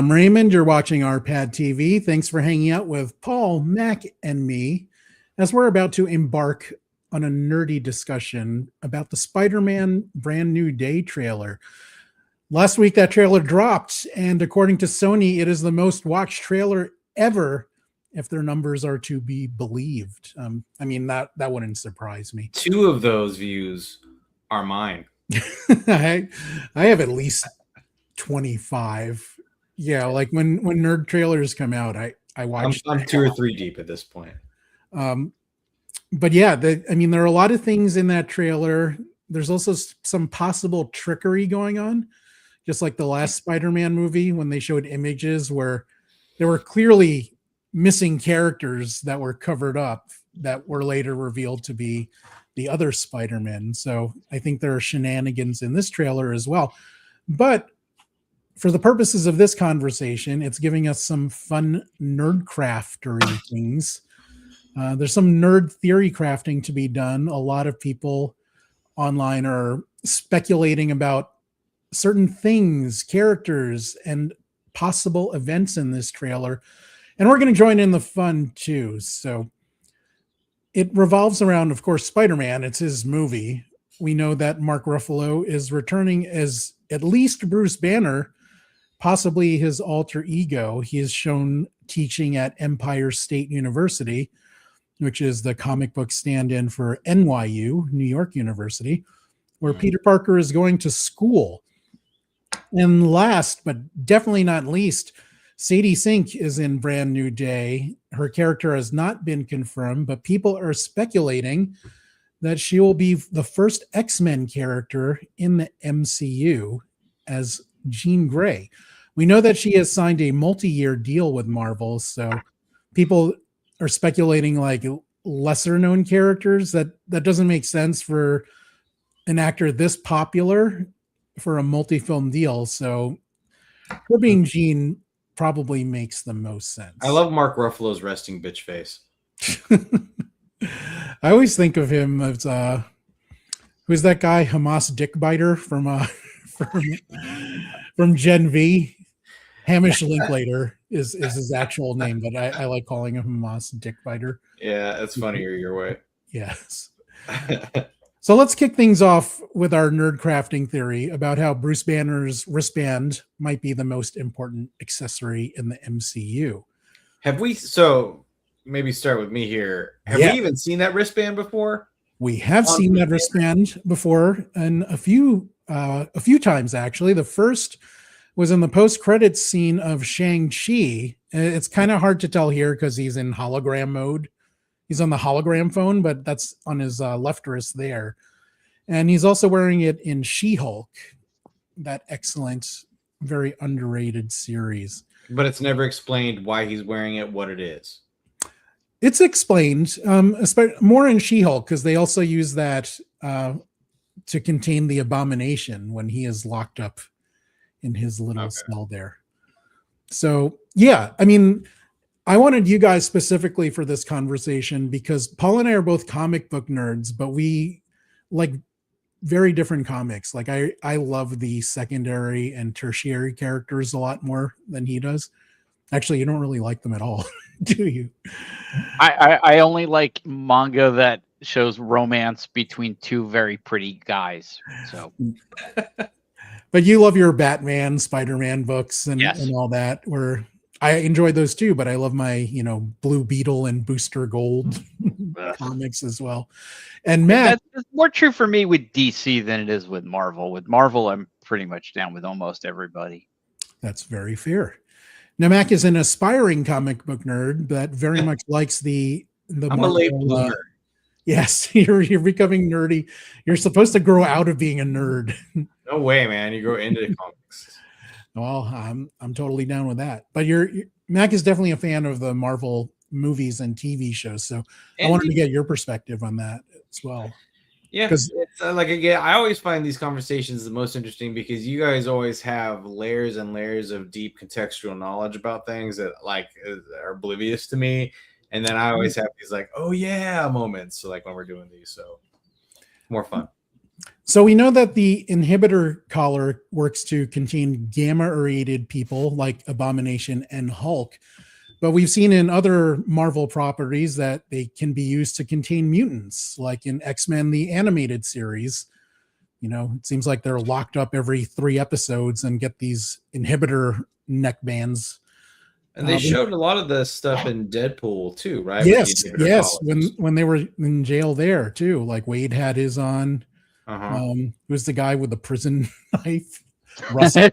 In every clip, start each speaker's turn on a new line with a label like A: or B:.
A: I'm Raymond. You're watching RPadTV. Thanks for hanging out with Paul, Mac, and me as we're about to embark on a nerdy discussion about the Spider-Man Brand New Day trailer. Last week, that trailer dropped, and according to Sony, it is the most watched trailer ever, if their numbers are to be believed. That wouldn't surprise me.
B: 2 of those views are mine.
A: I have at least 25. Yeah, like when nerd trailers come out, I watch.
B: I'm 2 or 3 deep at this point.
A: But yeah, there are a lot of things in that trailer. There's also some possible trickery going on, just like the last Spider-Man movie when they showed images where there were clearly missing characters that were covered up that were later revealed to be the other Spider-Man. So I think there are shenanigans in this trailer as well. But for the purposes of this conversation, it's giving us some fun nerdcraftery things. There's some nerd theory crafting to be done. A lot of people online are speculating about certain things, characters, and possible events in this trailer. And we're going to join in the fun too. So it revolves around, of course, Spider-Man. It's his movie. We know that Mark Ruffalo is returning as at least Bruce Banner, possibly his alter ego. He is shown teaching at Empire State University, which is the comic book stand-in for NYU, New York University, where Peter Parker is going to school. And last, but definitely not least, Sadie Sink is in Brand New Day. Her character has not been confirmed, but people are speculating that she will be the first X-Men character in the MCU as Jean Grey. We know that she has signed a multi-year deal with Marvel, so people are speculating like lesser known characters. That doesn't make sense for an actor this popular for a multi-film deal. So her being Jean probably makes the most sense.
B: I love Mark Ruffalo's resting bitch face.
A: I always think of him as who's that guy, Hamas Dickbiter from Gen V. Hamish Linklater is his actual name, but I like calling him Hamas Dickbiter.
B: Yeah, that's funny your way.
A: Yes. So let's kick things off with our nerd crafting theory about how Bruce Banner's wristband might be the most important accessory in the MCU.
B: So maybe start with me here. Have we even seen that wristband before?
A: We have seen that wristband before, and a few times actually. The first was in the post-credits scene of Shang-Chi. It's kind of hard to tell here because he's in hologram mode. He's on the hologram phone, but that's on his left wrist there. And he's also wearing it in She-Hulk, that excellent, very underrated series.
B: But it's never explained why he's wearing it, what it is.
A: It's explained, more in She-Hulk, because they also use that to contain the Abomination when he is locked up in his little cell there. So, yeah, I wanted you guys specifically for this conversation because Paul and I are both comic book nerds, but we like very different comics. Like I love the secondary and tertiary characters a lot more than he does. Actually, you don't really like them at all, do you?
C: I only like manga that shows romance between 2 very pretty guys. So,
A: but you love your Batman, Spider-Man books and all that. Where I enjoy those too, but I love my Blue Beetle and Booster Gold comics as well. And Matt,
C: that's more true for me with DC than it is with Marvel. With Marvel, I'm pretty much down with almost everybody.
A: That's very fair. Now, Mac is an aspiring comic book nerd that very much likes the
B: I'm a late bloomer.
A: Yes, you're becoming nerdy. You're supposed to grow out of being a nerd.
B: No way, man. You grow into comics.
A: Well, I'm totally down with that. But Mac is definitely a fan of the Marvel movies and TV shows. So I wanted to get your perspective on that as well.
B: Yeah, because again, I always find these conversations the most interesting because you guys always have layers and layers of deep contextual knowledge about things that are oblivious to me, and then I always have these oh yeah moments. So when we're doing these, so more fun.
A: So we know that the inhibitor collar works to contain gamma-irradiated people like Abomination and Hulk, but we've seen in other Marvel properties that they can be used to contain mutants, like in X-Men, the animated series. It seems like they're locked up every 3 episodes and get these inhibitor neck bands.
B: And they showed a lot of the stuff in Deadpool too, right?
A: Yes,
B: With the inhibitor
A: yes.
B: collars.
A: When they were in jail there too, like Wade had his on. Who's the guy with the prison knife? Russell.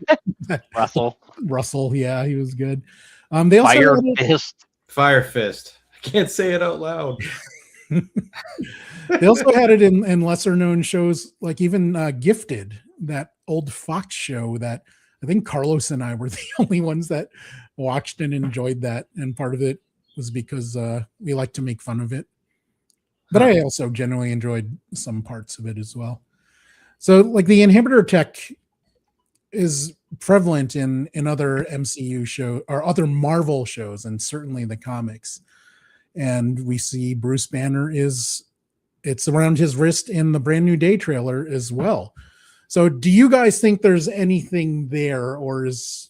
A: Russell. Yeah, he was good. They also
B: Fire Fist. I can't say it out loud.
A: They also had it in lesser known shows, like even Gifted, that old Fox show that I think Carlos and I were the only ones that watched and enjoyed that. And part of it was because we like to make fun of it. But I also generally enjoyed some parts of it as well. So like the inhibitor tech is prevalent in other MCU shows or other Marvel shows, and certainly the comics. And we see Bruce Banner it's around his wrist in the Brand New Day trailer as well. So do you guys think there's anything there, or is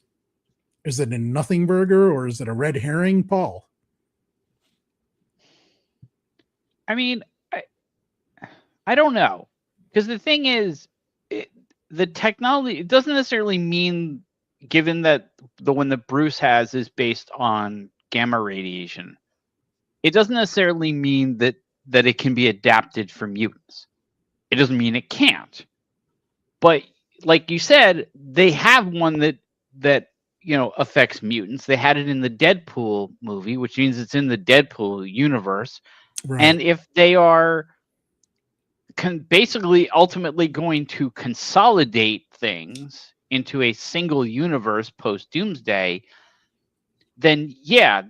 A: it a nothing burger, or is it a red herring, Paul?
C: I mean, I don't know. Because the thing is, the technology, it doesn't necessarily mean, given that the one that Bruce has is based on gamma radiation, it doesn't necessarily mean that it can be adapted for mutants. It doesn't mean it can't. But like you said, they have one that affects mutants. They had it in the Deadpool movie, which means it's in the Deadpool universe. Right. And if they are basically ultimately going to consolidate things into a single universe post Doomsday, then I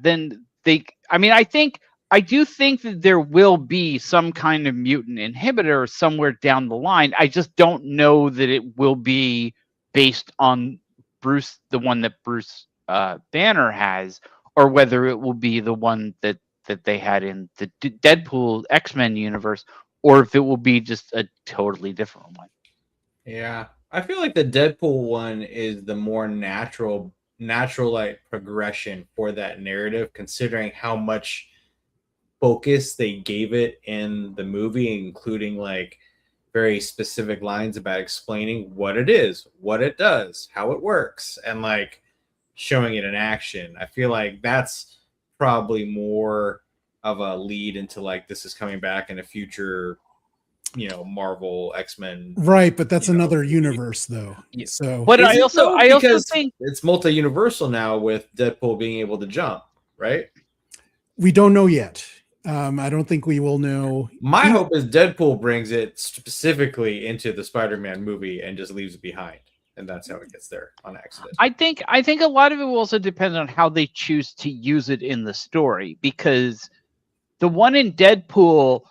C: do think that there will be some kind of mutant inhibitor somewhere down the line. I just don't know that it will be based on Bruce, the one that Bruce Banner has, or whether it will be the one that they had in the Deadpool X-Men universe, or if it will be just a totally different one.
B: Yeah, I feel like the Deadpool one is the more natural like progression for that narrative, considering how much focus they gave it in the movie, including like very specific lines about explaining what it is, what it does, how it works, and like showing it in action. I feel like that's probably more of a lead into like this is coming back in a future, Marvel X-Men.
A: Right, but that's another universe though.
C: Yeah.
A: So
C: but I also think
B: it's multi-universal now with Deadpool being able to jump, right?
A: We don't know yet. I don't think we will know.
B: My hope is Deadpool brings it specifically into the Spider-Man movie and just leaves it behind, and that's how it gets there on accident.
C: I think a lot of it will also depend on how they choose to use it in the story, because the one in Deadpool,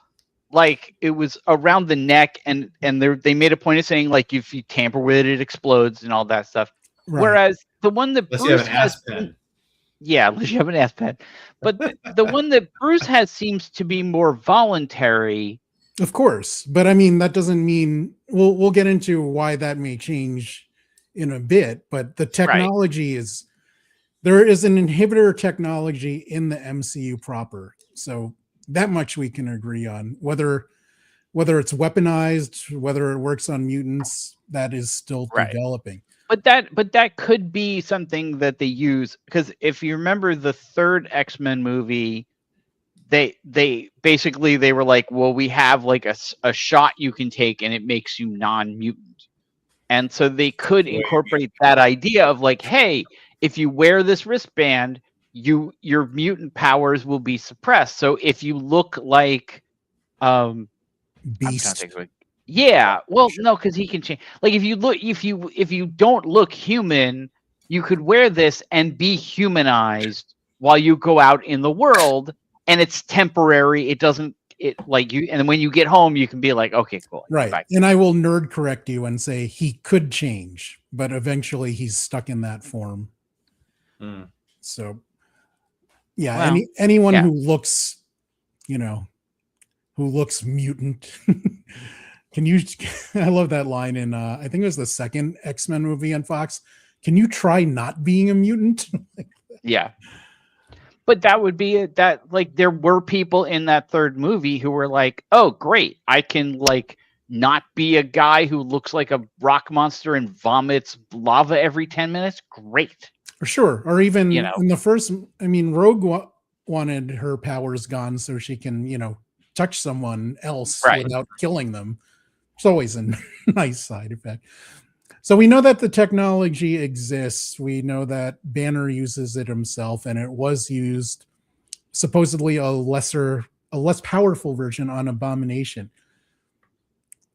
C: like, it was around the neck, and they made a point of saying, like, if you tamper with it, it explodes and all that stuff. Right. Whereas the one that
B: unless
C: Bruce
B: you have an
C: has,
B: pen.
C: Yeah, unless you have an ass pen. But the one that Bruce has seems to be more voluntary.
A: Of course, but I mean that doesn't mean we'll get into why that may change in a bit. But the technology is there is an inhibitor technology in the MCU proper, so that much we can agree on. Whether it's weaponized, whether it works on mutants, that is still developing.
C: But that could be something that they use, because if you remember the third X-Men movie, they basically were like, well, we have like a shot you can take and it makes you non-mutant. And so they could incorporate that idea of like, hey, if you wear this wristband, your mutant powers will be suppressed. So if you look like
A: Beast.
C: Yeah, well, no, because he can change. Like if you don't look human, you could wear this and be humanized while you go out in the world, and it's temporary. It doesn't and when you get home, you can be like, okay, cool.
A: Right. And I will nerd correct you and say he could change, but eventually he's stuck in that form. So yeah, well, anyone who looks, who looks mutant Can you? I love that line in I think it was the second X-Men movie on Fox. Can you try not being a mutant?
C: Yeah. But that would be it. That like there were people in that third movie who were like, "Oh, great! I can like not be a guy who looks like a rock monster and vomits lava every 10 minutes. Great."
A: For sure. Or even
C: You know.
A: in the first, I mean, Rogue wanted her powers gone so she can, touch someone else
C: Right.
A: without killing them. It's always a nice side effect. So we know that the technology exists. We know that Banner uses it himself, and it was used supposedly a less powerful version on Abomination.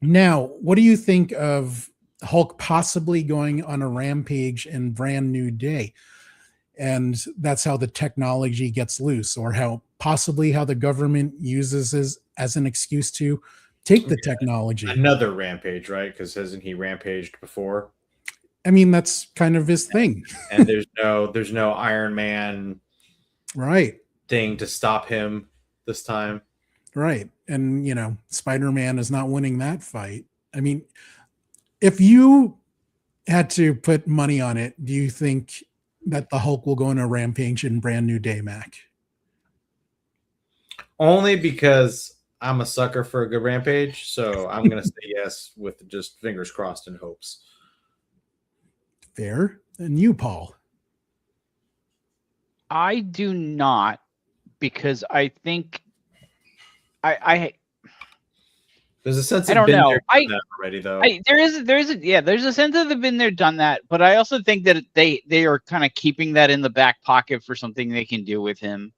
A: Now, what do you think of Hulk possibly going on a rampage in Brand New Day? And that's how the technology gets loose, or how the government uses as an excuse to take the technology.
B: Another rampage, right? Because hasn't he rampaged before?
A: I mean, that's kind of his thing.
B: And there's no Iron Man
A: Right.
B: thing to stop him this time.
A: Right. And, Spider-Man is not winning that fight. I mean, if you had to put money on it, do you think that the Hulk will go on a rampage in Brand New Day, Mac?
B: Only because I'm a sucker for a good rampage. So I'm going to say yes with just fingers crossed and hopes.
A: Fair. And you, Paul?
C: I do not, because I think
B: there's a sense of
C: I don't
B: been
C: know.
B: there, done that already though.
C: There's a sense of they've been there, done that, but I also think that they are kind of keeping that in the back pocket for something they can do with him.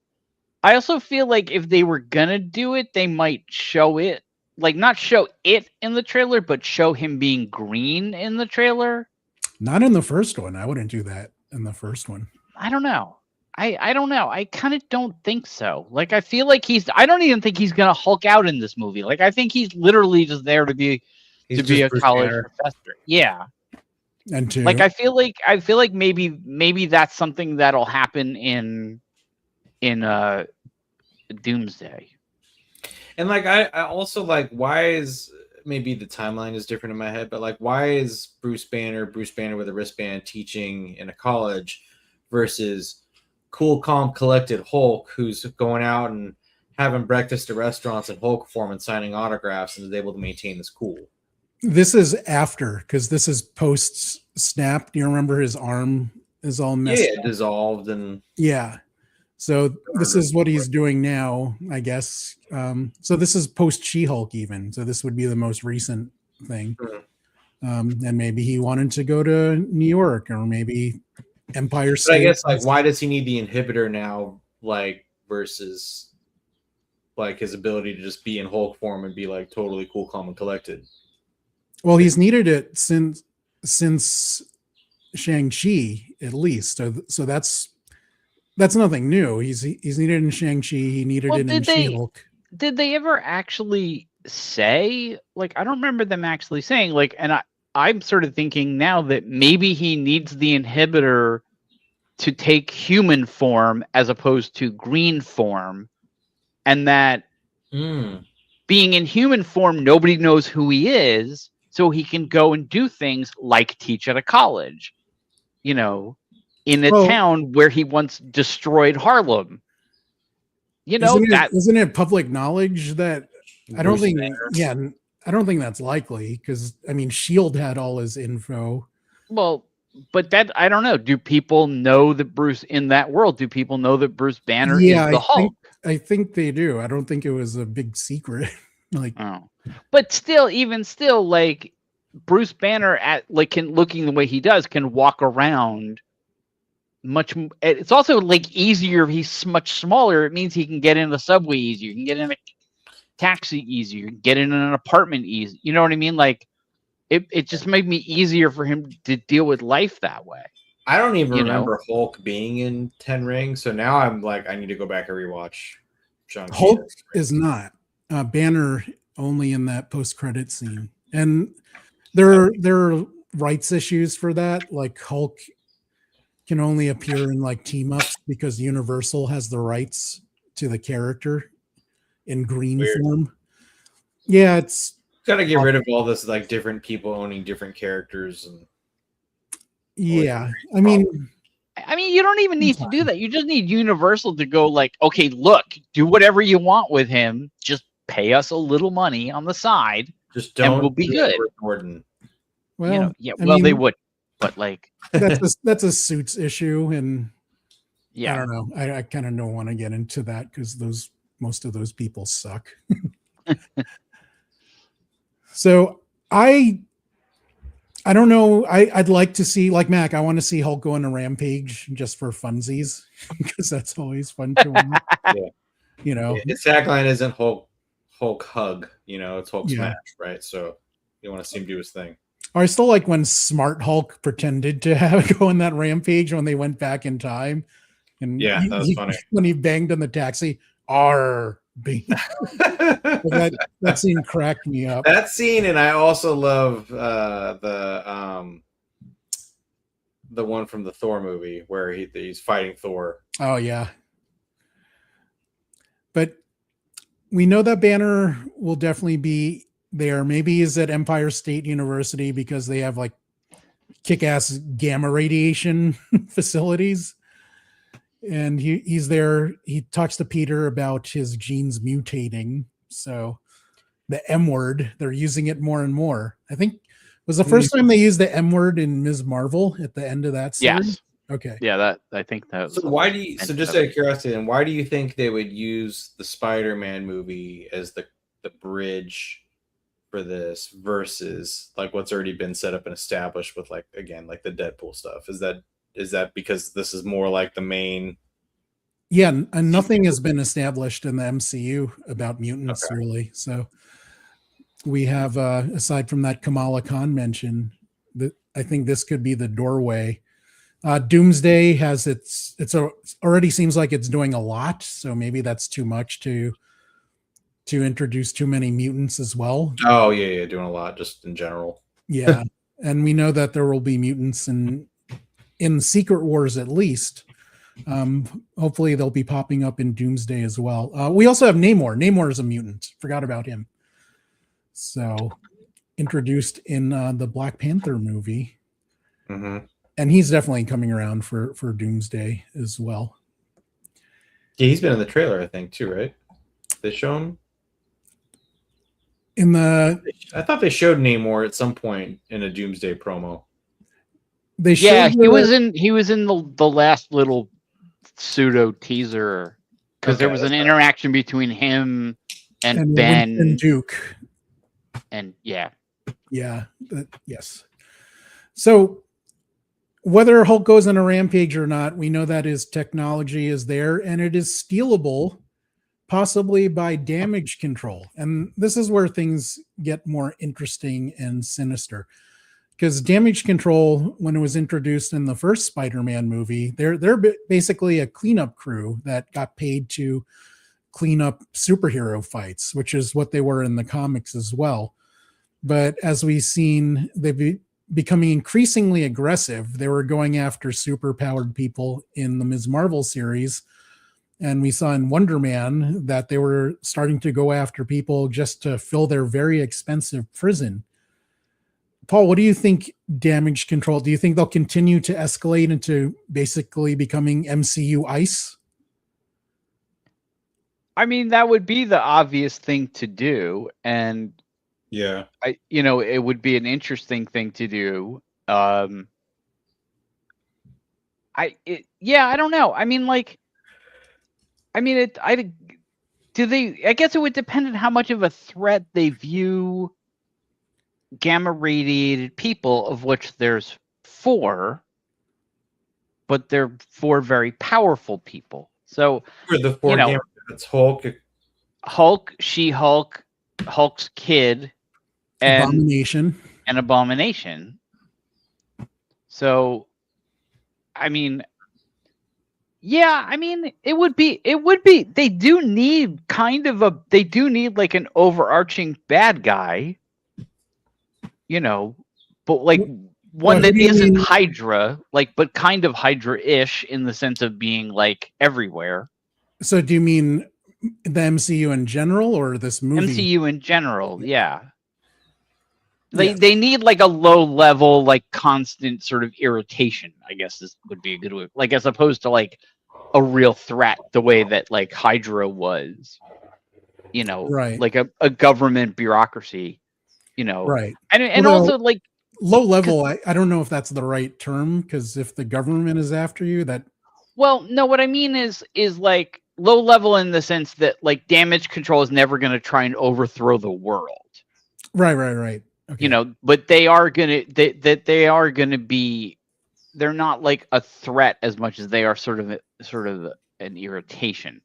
C: I also feel like if they were gonna do it, they might show it, like not show it in the trailer, but show him being green in the trailer.
A: Not in the first one. I wouldn't do that in the first one.
C: I don't know. I don't know. I kind of don't think so. Like, I feel like I don't even think he's going to Hulk out in this movie. Like, I think he's literally just there to be a college professor. Yeah.
A: And to,
C: like, I feel like maybe that's something that'll happen in Doomsday.
B: And like, I also like, why is, maybe the timeline is different in my head, but like, why is Bruce Banner with a wristband teaching in a college versus cool, calm, collected Hulk who's going out and having breakfast at restaurants in Hulk form and signing autographs and is able to maintain this cool?
A: This is after, because this is post snap. Do you remember his arm is all messed up?
B: Dissolved and
A: so this is what he's doing now, I guess. So this is post She-Hulk even. So this would be the most recent thing. And maybe he wanted to go to New York, or maybe Empire State.
B: But I guess, like, why does he need the inhibitor now, like, versus like his ability to just be in Hulk form and be like totally cool, calm, and collected?
A: Well, he's needed it since Shang-Chi, at least. So that's nothing new. He's needed in Shang-Chi. He needed it in She-Hulk.
C: Did they ever actually say, like, I don't remember them actually saying, like, and I'm sort of thinking now that maybe he needs the inhibitor to take human form as opposed to green form, and that being in human form, nobody knows who he is, so he can go and do things like teach at a college, in a town where he once destroyed Harlem.
A: Isn't it public knowledge that I don't think that's likely, because I mean S.H.I.E.L.D. had all his info.
C: Well, but that, I don't know. Do people know that Bruce in that world? Do people know that Bruce Banner is the Hulk?
A: I think they do. I don't think it was a big secret.
C: But still, like Bruce Banner looking the way he does can walk around much. It's also like easier. He's much smaller. It means he can get in the subway easier. You can get in a taxi easier. Get in an apartment easy. You know what I mean? Like it just made me easier for him to deal with life that way.
B: I don't even remember Hulk being in 10 Rings, so now I'm like, I need to go back and rewatch Shang-Chi.
A: Hulk is not. Banner only in that post-credit scene. And there are rights issues for that. Like Hulk can only appear in like team-ups because Universal has the rights to the character in green form. Yeah,
B: Gotta get rid of all this like different people owning different characters and
A: Yeah, I mean,
C: you don't even need to do that. You just need Universal to go like, okay, look, do whatever you want with him. Just pay us a little money on the side,
B: just don't.
C: And we'll be good.
B: Gordon.
A: well,
C: they would, but like
A: that's a Suits issue, and
C: yeah,
A: I don't know. I kind of don't want to get into that because most of those people suck. So I don't know. I'd like to see, like Mac, I want to see Hulk go on a rampage just for funsies because that's always fun to watch.
B: Yeah.
A: You know,
B: his tagline isn't Hulk hug, it's Hulk smash, right? So you want to see him do his thing.
A: I still like when Smart Hulk pretended to have go on that rampage when they went back in time. And
B: yeah, that was funny.
A: When he banged on the taxi, that scene cracked me up.
B: That scene, and I also love the one from the Thor movie where he's fighting Thor.
A: Oh yeah. But we know that Banner will definitely be there. Maybe he's at Empire State University because they have like kick-ass gamma radiation facilities. And he's there. He talks to Peter about his genes mutating. So the M word, they're using it more and more. I think it was the first time they used the M word in Ms. Marvel at the end of that series.
C: Yes.
A: Okay.
C: Yeah, I think that was.
B: So why do you? So just out of curiosity, and why do you think they would use the Spider-Man movie as the bridge for this versus like what's already been set up and established with like the Deadpool stuff? Is that because this is more like the main?
A: Yeah, and nothing has been established in the MCU about mutants really. So we have, aside from that Kamala Khan mention, that I think this could be the doorway. Doomsday has already seems like it's doing a lot, so maybe that's too much to introduce too many mutants as well.
B: Oh yeah, doing a lot just in general.
A: Yeah, and we know that there will be mutants in Secret Wars at least. Hopefully they'll be popping up in Doomsday as well. We also have Namor. Namor is a mutant. Forgot about him. So introduced in the Black Panther movie.
B: Mm-hmm.
A: And he's definitely coming around for Doomsday as well.
B: Yeah, he's been in the trailer, I think, too, right? They show him? I thought they showed Namor at some point in a Doomsday promo.
C: He was in the last little pseudo teaser because there was an interaction between him and Ben
A: and Duke.
C: And yes.
A: So whether Hulk goes on a rampage or not, we know that his technology is there and it is stealable, possibly by damage control. And this is where things get more interesting and sinister. Because damage control, when it was introduced in the first Spider-Man movie, they're basically a cleanup crew that got paid to clean up superhero fights, which is what they were in the comics as well. But as we've seen, they've becoming increasingly aggressive. They were going after superpowered people in the Ms. Marvel series. And we saw in Wonder Man that they were starting to go after people just to fill their very expensive prison. Paul, what do you think damage control? Do you think they'll continue to escalate into basically becoming MCU ICE?
C: I mean, that would be the obvious thing to do. And
B: yeah,
C: it would be an interesting thing to do. I don't know. I mean, I guess it would depend on how much of a threat they view gamma radiated people, of which there's 4, but they're 4 very powerful people. So
B: for the 4 gamma, it's Hulk,
C: She-Hulk, Hulk's kid, and Abomination. So, I mean, it would be. They do need like an overarching bad guy. But like one that isn't Hydra, but kind of Hydra-ish in the sense of being like everywhere.
A: So do you mean the MCU in general or this movie?
C: MCU in general, yeah. They need like a low level, like constant sort of irritation, I guess would be a good way, like as opposed to like a real threat the way that like Hydra was,
A: Right.
C: like a government bureaucracy,
A: Right.
C: and
A: Although,
C: also like
A: low level, I don't know if that's the right term, because if the government is after you, that
C: well, no, what I mean is like low level in the sense that like damage control is never going to try and overthrow the world.
A: right. Okay.
C: But they are gonna they are gonna be, they're not like a threat as much as they are sort of an irritation.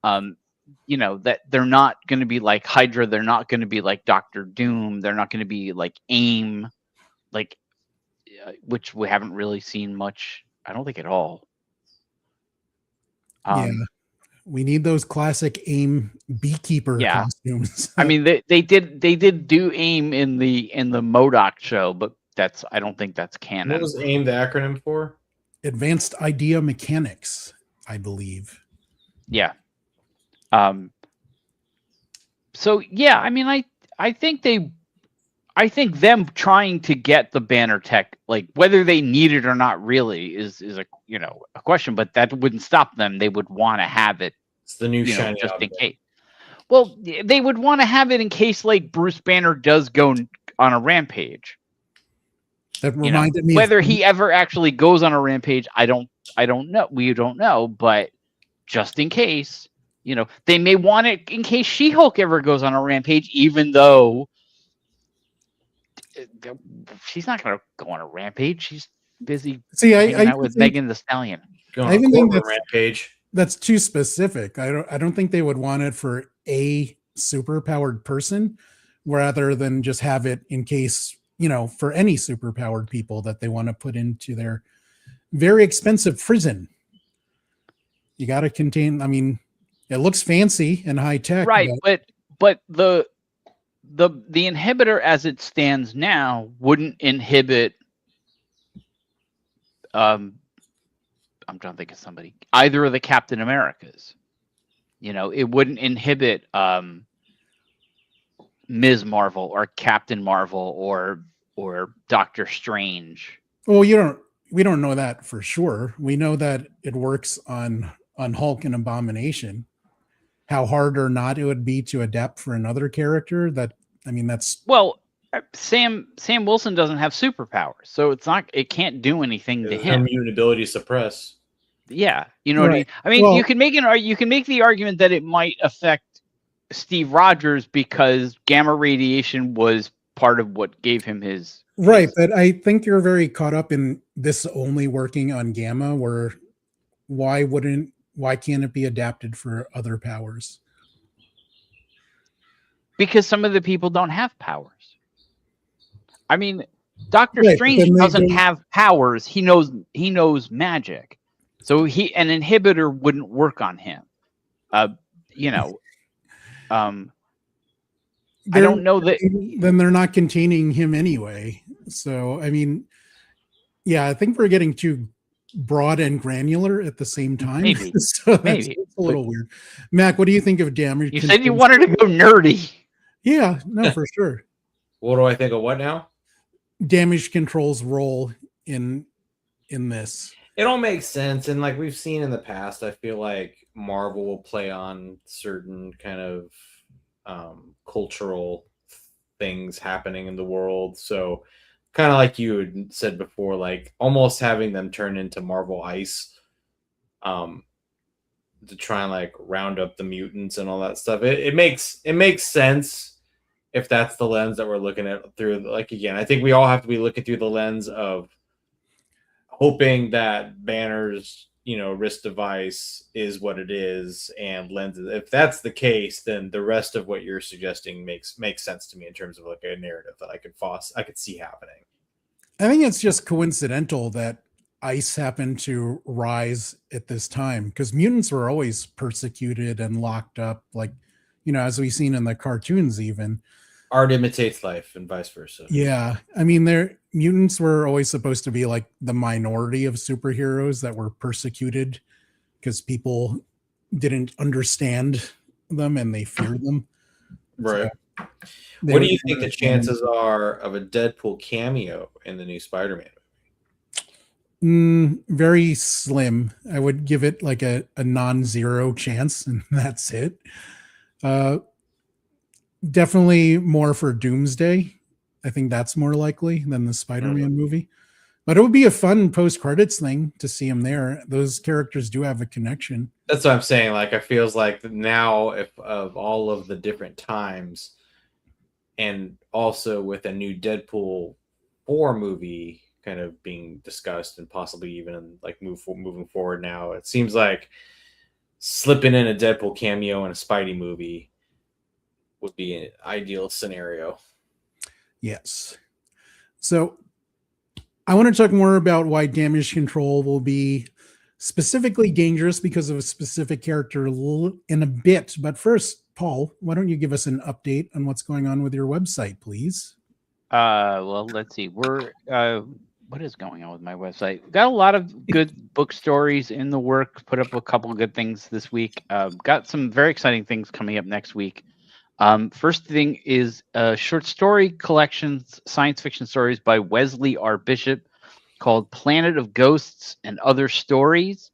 C: That they're not going to be like Hydra, they're not going to be like Doctor Doom, they're not going to be like AIM, like which we haven't really seen much, I don't think at all.
A: Yeah. We need those classic AIM beekeeper costumes.
C: I mean, they did do AIM in the MODOK show, but I don't think that's canon.
B: What was AIM the acronym for?
A: Advanced Idea Mechanics, I believe.
C: Yeah. So yeah, I mean, I think them trying to get the banner tech, like whether they need it or not, really is a a question, but that wouldn't stop them. They would want to have it.
B: It's the new shiny
C: just
B: object.
C: in case. Well, they would want to have it in case like Bruce Banner does go on a rampage.
A: That reminded me
C: whether he ever actually goes on a rampage. I don't know. We don't know, but just in case, they may want it in case She-Hulk ever goes on a rampage, even though she's not going to go on a rampage. She's busy hanging out with Megan Thee Stallion.
A: I even think
B: rampage.
A: That's too specific. I don't think they would want it for a superpowered person, rather than just have it in case, for any superpowered people that they want to put into their very expensive prison. You got to contain. I mean, it looks fancy and high tech,
C: right? But the inhibitor as it stands now wouldn't inhibit. I'm trying to think of somebody. Either of the Captain Americas. It wouldn't inhibit Ms. Marvel or Captain Marvel or Doctor Strange.
A: Well, we don't know that for sure. We know that it works on Hulk and Abomination. How hard or not it would be to adapt for another character, that's
C: well, Sam Wilson doesn't have superpowers, so it can't do anything to him.
B: Mutant ability suppress.
C: Yeah, what I mean. I mean, you can make the argument that it might affect Steve Rogers because gamma radiation was part of what gave him his.
A: Right, but I think you're very caught up in this only working on gamma, where why can't it be adapted for other powers?
C: Because some of the people don't have powers. I mean, Doctor Strange doesn't have powers. He knows magic. So an inhibitor wouldn't work on him. I don't know that.
A: Then they're not containing him anyway. So, I mean, yeah, I think we're getting too broad and granular at the same time.
C: Maybe.
A: So that's a little weird. Mac, what do you think of damage?
C: You said you wanted to go nerdy.
A: Yeah, no, for sure.
B: What do I think of what now?
A: Damage control's role in this.
B: It all makes sense, and like we've seen in the past, I feel like Marvel will play on certain kind of cultural things happening in the world. So kind of like you had said before, like almost having them turn into Marvel Ice to try and like round up the mutants and all that stuff. It makes sense if that's the lens that we're looking at through. Like, again, I think we all have to be looking through the lens of hoping that Banner's wrist device is what it is, and lenses. If that's the case, then the rest of what you're suggesting makes sense to me in terms of like a narrative that I could see happening.
A: I think it's just coincidental that Ice happened to rise at this time, because mutants were always persecuted and locked up, like, as we've seen in the cartoons. Even
B: art imitates life and vice versa.
A: Yeah, I mean, mutants were always supposed to be like the minority of superheroes that were persecuted because people didn't understand them and they feared them.
B: Right.
A: So
B: What do you think the chances are of a Deadpool cameo in the new Spider-Man movie?
A: Very slim. I would give it like a non-zero chance, and that's it. Definitely more for Doomsday. I think that's more likely than the Spider-Man movie. But it would be a fun post-credits thing to see him there. Those characters do have a connection.
B: That's what I'm saying. Like, I feels like now, if of all of the different times, and also with a new Deadpool 4 movie kind of being discussed and possibly even like moving forward now, it seems like slipping in a Deadpool cameo in a Spidey movie would be an ideal scenario.
A: Yes. So I want to talk more about why damage control will be specifically dangerous because of a specific character in a bit. But first, Paul, why don't you give us an update on what's going on with your website, please?
C: Well, let's see. What is going on with my website? Got a lot of good book stories in the works. Put up a couple of good things this week. Got some very exciting things coming up next week. First thing is short story collections, science fiction stories by Wesley R. Bishop called Planet of Ghosts and Other Stories.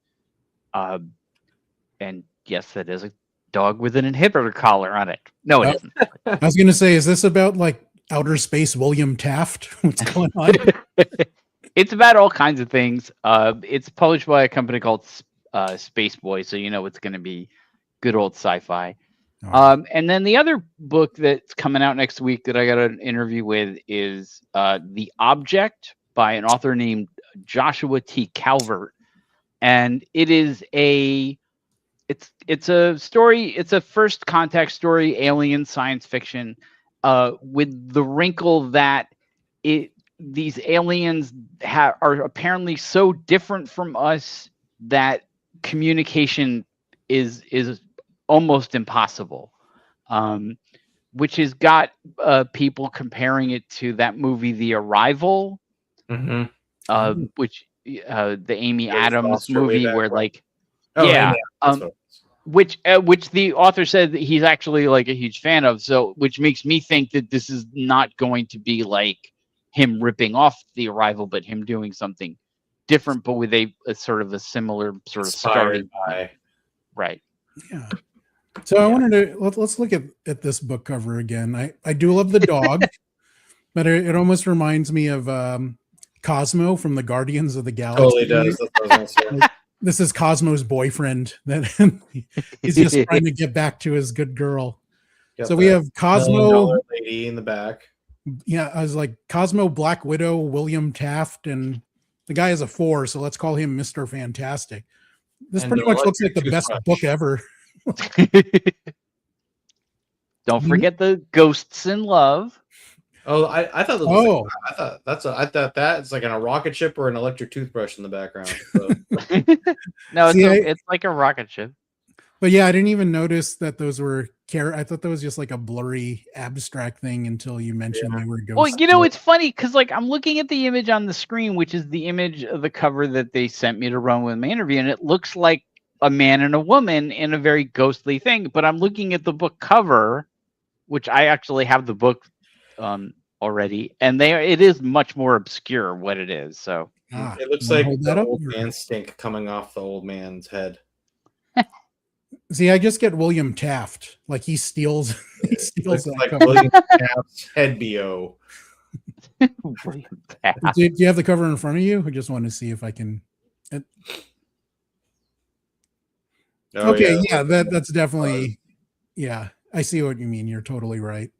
C: And yes, that is a dog with an inhibitor collar on it. No, it isn't.
A: I was going to say, is this about like outer space William Taft? What's going on?
C: It's about all kinds of things. It's published by a company called Space Boy, so you know it's going to be good old sci-fi. And then the other book that's coming out next week that I got an interview with is The Object by an author named Joshua T. Calvert. And it is it's a story, it's a first contact story, alien science fiction, with the wrinkle that these aliens are apparently so different from us that communication is almost impossible, which has got people comparing it to that movie The Arrival, which the Amy Adams movie where like which the author said that he's actually like a huge fan of, so which makes me think that this is not going to be like him ripping off The Arrival, but him doing something different, but with a sort of a similar sort of starting point. Right.
A: Yeah. So I wanted to let's look at this book cover again. I do love the dog, but it almost reminds me of Cosmo from the Guardians of the Galaxy.
B: Totally does.
A: This is Cosmo's boyfriend that he's just trying to get back to his good girl. So we have Cosmo
B: lady in the back.
A: Yeah, I was like Cosmo, Black Widow, William Taft, and the guy is a 4, so let's call him Mr. Fantastic. This pretty much looks like the best book ever.
C: Don't forget the Ghosts in Love.
B: Oh, I thought that's like a rocket ship or an electric toothbrush in the background. So.
C: No, it's like a rocket ship.
A: But yeah, I didn't even notice that those were I thought that was just like a blurry abstract thing until you mentioned they were ghosts.
C: Well, you know, it's funny because like I'm looking at the image on the screen, which is the image of the cover that they sent me to run with my interview, and it looks like a man and a woman in a very ghostly thing. But I'm looking at the book cover, which I actually have the book already, and it is much more obscure what it is. So
B: it looks like the old man stink coming off the old man's head.
A: See, I just get William Taft. Like he steals that
B: like
A: cover.
B: William Taft's head BO.
A: William Taft. Do you have the cover in front of you? I just want to see if I can. Okay, yeah, that's definitely. Yeah, I see what you mean. You're totally right.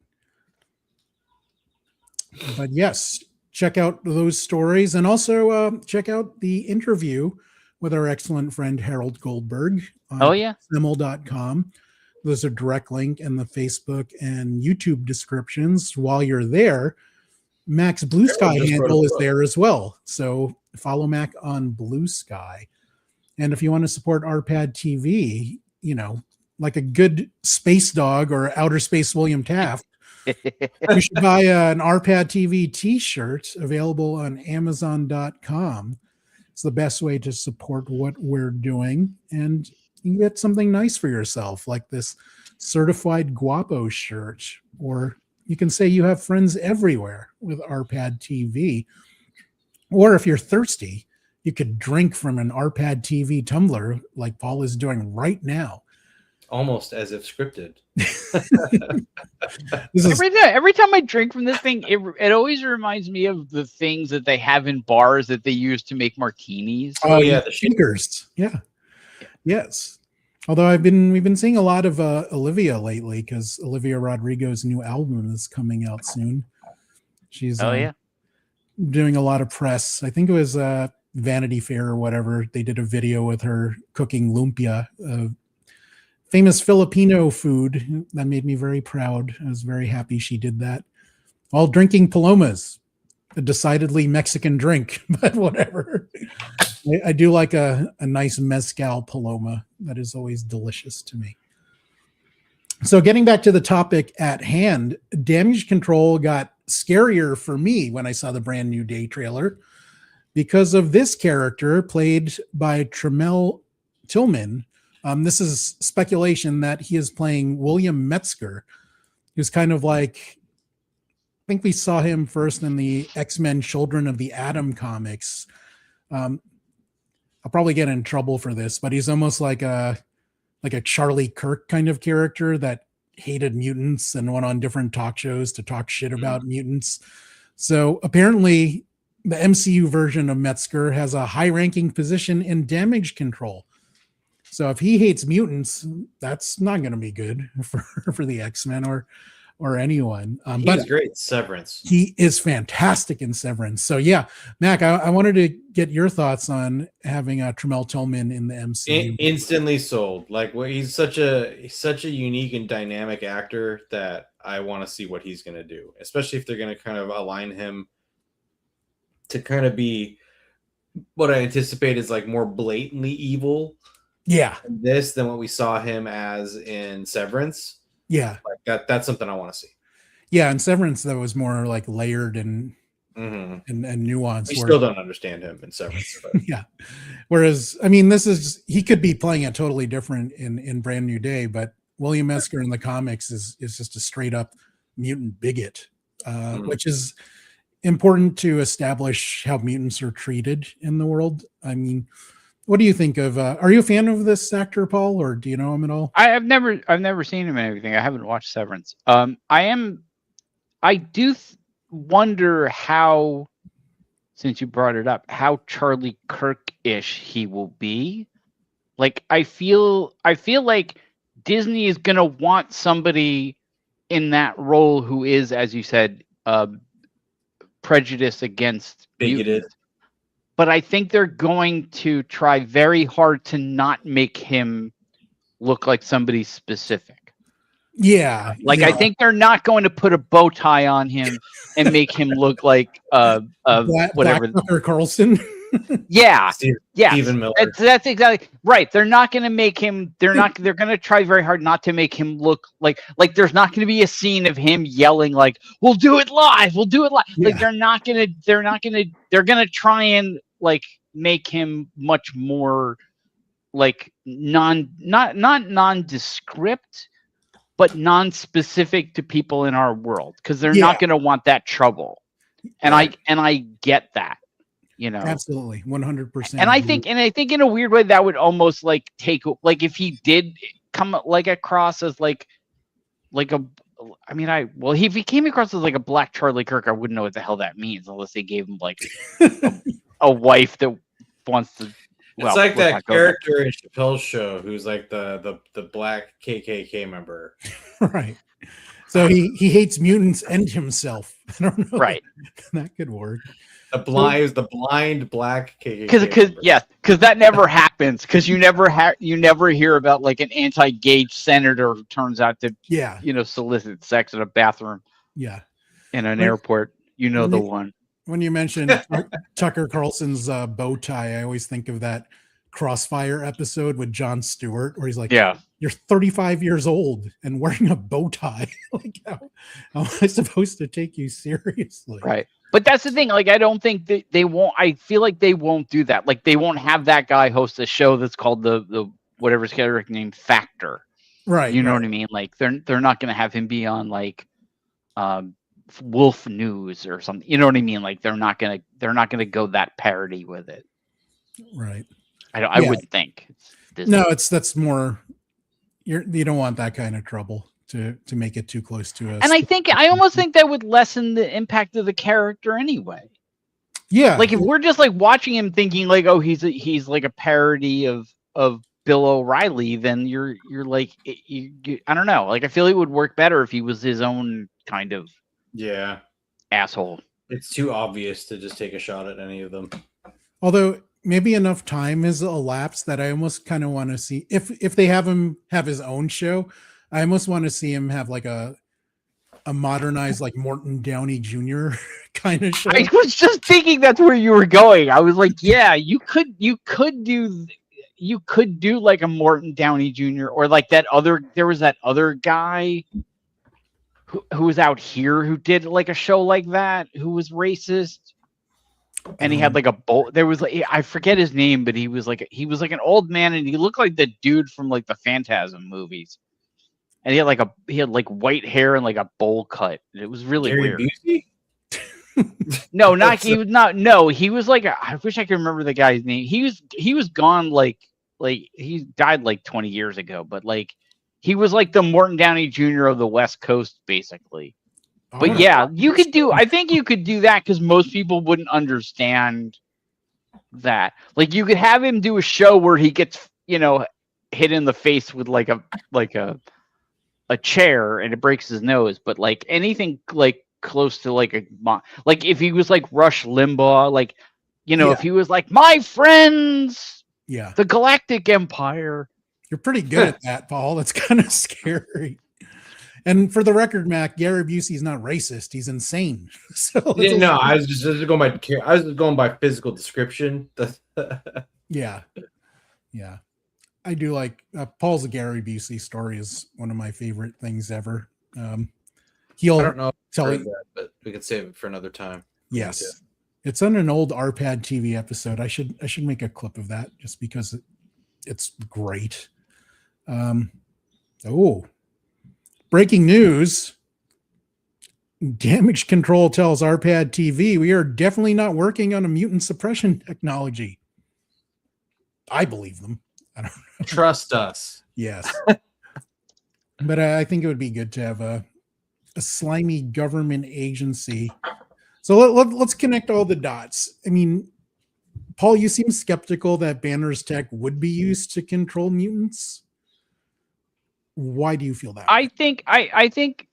A: But yes, check out those stories, and also check out the interview with our excellent friend Harold Goldberg on Semel.com. There's a direct link in the Facebook and YouTube descriptions. While you're there, Mac's Blue Sky handle is there as well. So follow Mac on Blue Sky. And if you want to support RPadTV, you know, like a good space dog or outer space William Taft, you should buy an RPadTV t-shirt available on Amazon.com. It's the best way to support what we're doing, and you get something nice for yourself, like this certified guapo shirt, or you can say you have friends everywhere with RPadTV. Or if you're thirsty, you could drink from an RPadTV tumbler like Paul is doing right now.
B: Almost as if scripted.
C: Every time I drink from this thing, it always reminds me of the things that they have in bars that they use to make martinis.
B: Oh yeah, the
A: shakers. Yeah. Yes. Although we've been seeing a lot of Olivia lately, because Olivia Rodrigo's new album is coming out soon. She's doing a lot of press. I think it was Vanity Fair or whatever. They did a video with her cooking lumpia, famous Filipino food. That made me very proud. I was very happy she did that. While drinking palomas, a decidedly Mexican drink, but whatever. I do like a nice mezcal paloma. That is always delicious to me. So getting back to the topic at hand, Damage Control got scarier for me when I saw the Brand New Day trailer because of this character played by Semel Tillman. This is speculation that he is playing William Metzger, who's kind of like, I think we saw him first in the X-Men Children of the Atom comics. I'll probably get in trouble for this, but he's almost like a Charlie Kirk kind of character that hated mutants and went on different talk shows to talk shit about mutants. So apparently the MCU version of Metzger has a high-ranking position in Damage Control. So if he hates mutants, that's not going to be good for the X-Men or anyone.
B: He's great in Severance.
A: He is fantastic in Severance. So yeah, Mac, I wanted to get your thoughts on having Semel Tillman in the MCU.
B: Instantly sold. Like, he's such a unique and dynamic actor that I want to see what he's going to do, especially if they're going to kind of align him to kind of be what I anticipate is like more blatantly evil.
A: Yeah.
B: In this than what we saw him as in Severance.
A: Yeah.
B: Like that's something I want to see.
A: Yeah, and Severance that was more like layered and nuanced.
B: We still don't understand him in Severance. But.
A: Yeah. Whereas, I mean, he could be playing it totally different in Brand New Day, but William Metzger in the comics is just a straight up mutant bigot, which is important to establish how mutants are treated in the world. I mean, what do you think of? Are you a fan of this actor, Paul, or do you know him at all?
C: I've never seen him in anything. I haven't watched Severance. I do wonder how, since you brought it up, how Charlie Kirk-ish he will be. Like, I feel like Disney is gonna want somebody in that role who is, as you said, prejudiced against
B: bigoted.
C: Mutants. But I think they're going to try very hard to not make him look like somebody specific.
A: Yeah.
C: Like, I think they're not going to put a bow tie on him and make him look like whatever.
A: Tucker Carlson.
C: Yeah.
B: Stephen Miller.
C: That's exactly right. They're not going to make him. They're going to try very hard not to make him look like there's not going to be a scene of him yelling like, "We'll do it live. We'll do it live." Yeah. Like they're going to try and like make him much more like not nondescript, but non-specific to people in our world, because they're not going to want that trouble. And I get that. You know,
A: absolutely, 100%.
C: And I think in a weird way that would almost like take, like, if he did come like across as like a, I mean, if he came across as like a black Charlie Kirk, I wouldn't know what the hell that means unless they gave him like a wife that wants to. Well,
B: it's like that character in Chappelle's Show who's like the black KKK member,
A: right? So he hates mutants and himself. I don't know.
C: Right,
A: that could work.
B: The blind black KKK.
C: Because that never happens. Because you never hear about like an anti-gay senator who turns out to solicit sex in a bathroom.
A: Yeah,
C: in an airport. You know the one.
A: When you mentioned Tucker Carlson's bow tie, I always think of that Crossfire episode with Jon Stewart, where he's like, "Yeah, you're 35 years old and wearing a bow tie. Like, how am I supposed to take you seriously?"
C: Right. But that's the thing. Like, I don't think they won't. I feel like they won't do that. Like, they won't have that guy host a show that's called the whatever his character name Factor.
A: Right.
C: You know
A: right.
C: what I mean? Like they're not going to have him be on like Wolf News or something. You know what I mean? Like they're not gonna go that parody with it.
A: Right.
C: I
A: Yeah.
C: wouldn't think. It's Disney.
A: No, that's more. You don't want that kind of trouble to make it too close to us.
C: And I almost think that would lessen the impact of the character anyway.
A: Yeah.
C: Like if we're just like watching him thinking like, oh, he's like a parody of Bill O'Reilly, then you're like, I don't know. Like I feel it would work better if he was his own kind of asshole.
B: It's too obvious to just take a shot at any of them.
A: Although maybe enough time has elapsed that I almost kind of want to see if they have him have his own show. I almost want to see him have like a modernized like Morton Downey Jr. kind of show.
C: I was just thinking that's where you were going. I was like, yeah, you could do like a Morton Downey Jr. or like there was that other guy who was out here who did like a show like that, who was racist. And he had like a bowl. There was like, I forget his name, but he was like an old man, and he looked like the dude from like the Phantasm movies. And he had like white hair and like a bowl cut. It was really
B: Gary
C: weird.
B: Busey?
C: No, he was not. No, he was like I wish I could remember the guy's name. He was gone like he died like 20 years ago, but like he was like the Morton Downey Jr. of the West Coast, basically. But yeah, I think you could do that because most people wouldn't understand that. Like you could have him do a show where he gets, hit in the face with like a chair and it breaks his nose, but like anything like close to like if he was like Rush Limbaugh, like, if he was like, my friends, the Galactic Empire.
A: You're pretty good at that, Paul. That's kind of scary. And for the record, Mac, Gary Busey's not racist. He's insane. So
B: I was just going by physical description.
A: Yeah. I do like Paul's Gary Busey story is one of my favorite things ever.
B: I don't know that, but we can save it for another time.
A: Yes. It's on an old RPadTV episode. I should make a clip of that just because it's great. Breaking news. Damage Control tells RPadTV we are definitely not working on a mutant suppression technology. I believe them. I don't know.
B: Trust us.
A: Yes. But I think it would be good to have a slimy government agency. So let's connect all the dots. I mean, Paul, you seem skeptical that Banner's tech would be used to control mutants. Why do you feel that?
C: I think I think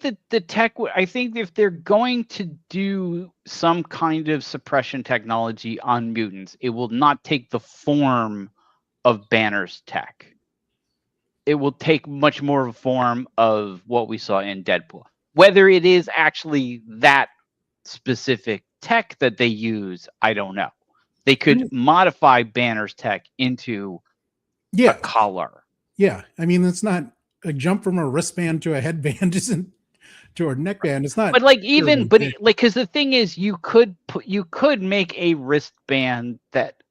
C: that the tech, I think if they're going to do some kind of suppression technology on mutants, it will not take the form of Banner's tech. It will take much more of a form of what we saw in Deadpool. Whether it is actually that specific tech that they use, I don't know. They could modify Banner's tech into a collar.
A: Yeah. I mean, it's not a jump from a wristband to a headband isn't to a neckband. It's not.
C: But because the thing is, you could make a wristband that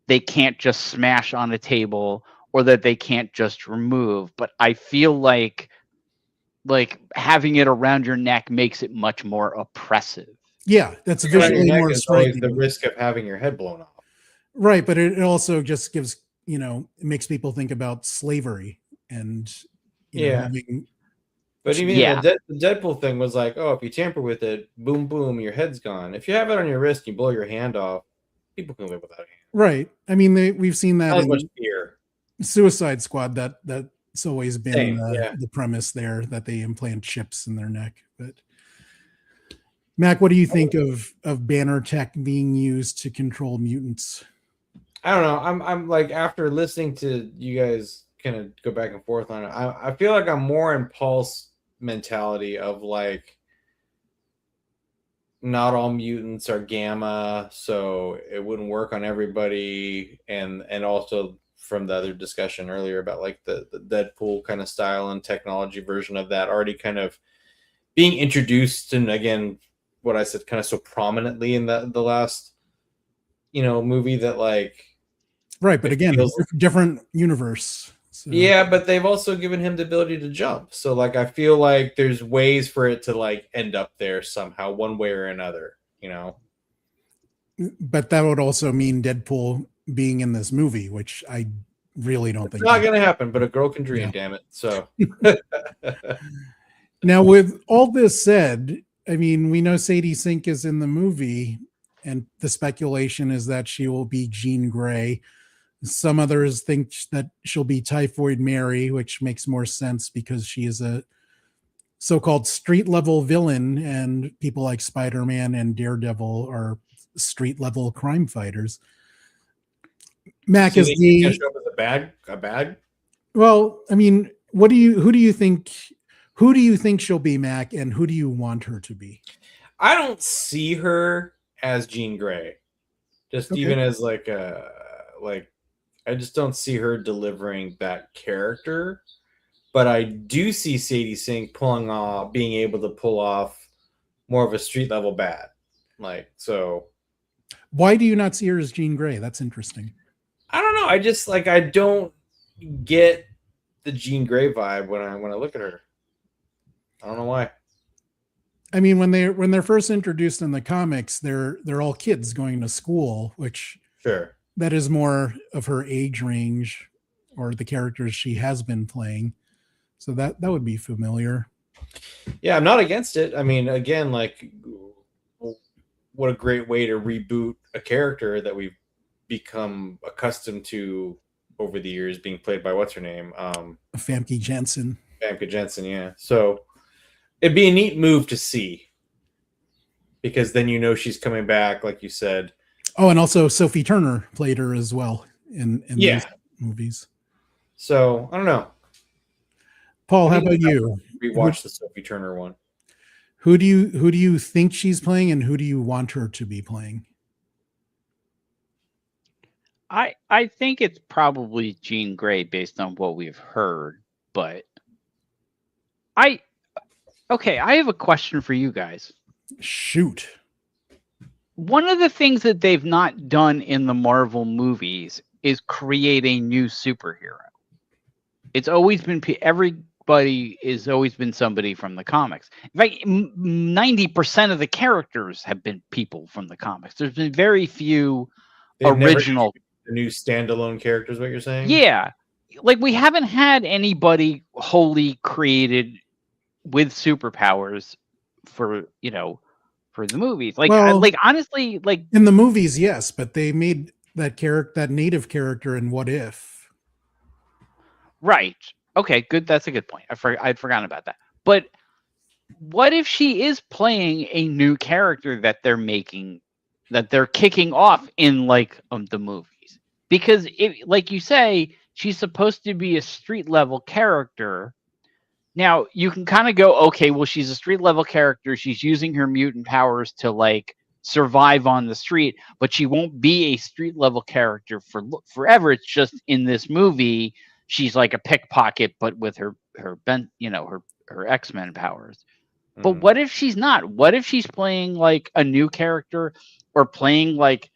C: they can't just smash on a table or that they can't just remove. But I feel like having it around your neck makes it much more oppressive.
A: Yeah, that's visually more striking.
B: The risk of having your head blown off.
A: Right, but it also just gives, it makes people think about slavery and having.
B: But even the Deadpool thing was like, oh, if you tamper with it, boom, boom, your head's gone. If you have it on your wrist and you blow your hand off, people can live without a hand.
A: Right. I mean, we've seen that in
B: much fear.
A: Suicide Squad. That's always been the premise there, that they implant chips in their neck. But Mac, what do you think of Banner tech being used to control mutants?
B: I don't know. I'm like, after listening to you guys kind of go back and forth on it, I feel like I'm more in Paul's mentality of like, not all mutants are gamma, so it wouldn't work on everybody, and also from the other discussion earlier about like the Deadpool kind of style and technology version of that already kind of being introduced, and again, what I said kind of so prominently in the last movie that like
A: Right, but
B: it
A: again,
B: feels
A: different universe. So.
B: yeah, but they've also given him the ability to jump. So like I feel like there's ways for it to like end up there somehow, one way or another,
A: But that would also mean Deadpool being in this movie, which I really don't think
B: It's not gonna happen, but a girl can dream,
A: Yeah.
B: damn it. So
A: Now, with all this said, I mean, we know Sadie Sink is in the movie, and the speculation is that she will be Jean Grey. Some others think that she'll be Typhoid Mary, which makes more sense because she is a so-called street level villain, and people like Spider-Man and Daredevil are street level crime fighters. Mac
B: so
A: is
B: they can
A: the
B: show up as a bag.
A: well. I mean, who do you think she'll be, Mac, and who do you want her to be?
B: I don't see her as Jean Grey. Just
A: Okay.
B: even as like I just don't see her delivering that character. But I do see Sadie Sink being able to pull off more of a street level bad. Like, so
A: Why do you not see her as Jean Grey? That's interesting.
B: I don't know. I just like I don't get the Jean Grey vibe when I look at her. I don't know why.
A: I mean, when they're first introduced in the comics, they're all kids going to school, which
B: Sure.
A: that is more of her age range or the characters she has been playing. So that would be familiar.
B: Yeah, I'm not against it. I mean, again, like what a great way to reboot a character that we've become accustomed to over the years being played by what's her name?
A: Famke Janssen.
B: Famke Janssen, yeah. So it'd be a neat move to see. Because then she's coming back, like you said.
A: Oh, and also Sophie Turner played her as well in these movies.
B: So I don't know.
A: Paul, how about you?
B: Rewatch the Sophie Turner one.
A: Who do you think she's playing, and who do you want her to be playing?
C: I think it's probably Jean Grey based on what we've heard, but I have a question for you guys.
A: Shoot.
C: One of the things that they've not done in the Marvel movies is create a new superhero. It's always been everybody has always been somebody from the comics. In fact, 90% of the characters have been people from the comics. There's been very few original
B: new standalone characters. What you're saying?
C: Yeah, like we haven't had anybody wholly created with superpowers for the movies. Like, honestly, like
A: in the movies, yes, but they made that native character in What If.
C: Right. Okay, good. That's a good point. I'd forgotten about that. But what if she is playing a new character that they're making, that they're kicking off in the movies? Because like you say, she's supposed to be a street level character. Now you can kind of go, okay, well, she's a street level character. She's using her mutant powers to survive on the street, but she won't be a street level character for forever. It's just in this movie, she's like a pickpocket, but with her X-Men powers. But what if she's not? What if she's playing like a new character, or playing like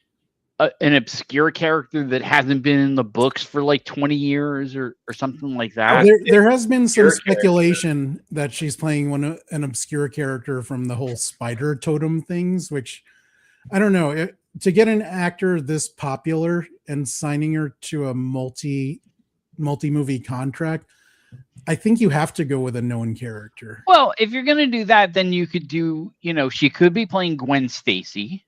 C: an obscure character that hasn't been in the books for like 20 years or something like that?
A: There has been some speculation that she's playing an obscure character from the whole spider totem things, which I don't know. To get an actor this popular and signing her to a multi-movie contract, I think you have to go with a known character.
C: Well, if you're going to do that, then you could do, she could be playing Gwen Stacy.